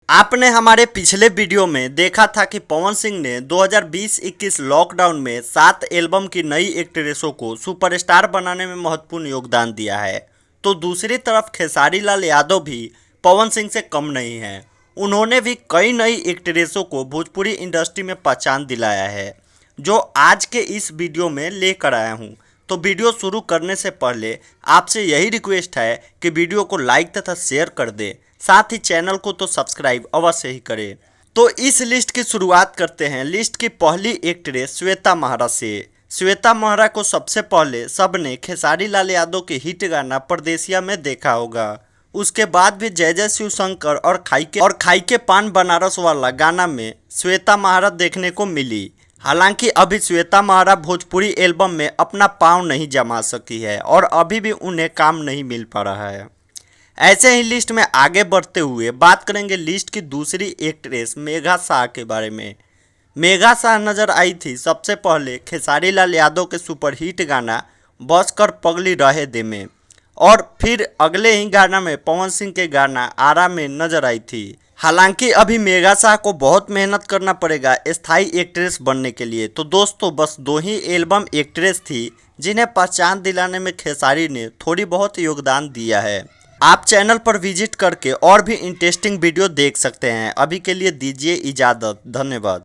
आपने हमारे पिछले वीडियो में देखा था कि पवन सिंह ने 2020-21 लॉकडाउन में 7 एल्बम की नई एक्ट्रेसों को सुपरस्टार बनाने में महत्वपूर्ण योगदान दिया है। तो दूसरी तरफ खेसारी लाल यादव भी पवन सिंह से कम नहीं हैं। उन्होंने भी कई नई एक्ट्रेसों को भोजपुरी इंडस्ट्री में पहचान दिलाया है, जो आज के इस वीडियो में लेकर आया हूँ। तो वीडियो शुरू करने से पहले आपसे यही रिक्वेस्ट है कि वीडियो को लाइक तथा शेयर कर दे, साथ ही चैनल को तो सब्सक्राइब अवश्य ही करें। तो इस लिस्ट की शुरुआत करते हैं। लिस्ट की पहली एक्ट्रेस श्वेता महरा से। श्वेता महरा को सबसे पहले सबने खेसारी लाल यादव के हिट गाना परदेसिया में देखा होगा। उसके बाद भी जय जय शिव शंकर और खाई के पान बनारस वाला गाना में श्वेता महरा देखने को मिली। हालांकि अभी श्वेता महरा भोजपुरी एल्बम में अपना पांव नहीं जमा सकी है और अभी भी उन्हें काम नहीं मिल पा रहा है। ऐसे ही लिस्ट में आगे बढ़ते हुए बात करेंगे लिस्ट की दूसरी एक्ट्रेस मेघा शाह के बारे में। मेघा शाह नजर आई थी सबसे पहले खेसारी लाल यादव के सुपरहिट गाना बस कर पगली रहे दे में, और फिर अगले ही गाना में पवन सिंह के गाना आरा में नजर आई थी। हालांकि अभी मेघा शाह को बहुत मेहनत करना पड़ेगा स्थायी एक्ट्रेस बनने के लिए। तो दोस्तों, बस 2 ही एल्बम एक्ट्रेस थी जिन्हें पहचान दिलाने में खेसारी ने थोड़ी बहुत योगदान दिया है। आप चैनल पर विजिट करके और भी इंटरेस्टिंग वीडियो देख सकते हैं। अभी के लिए दीजिए इजाज़त। धन्यवाद।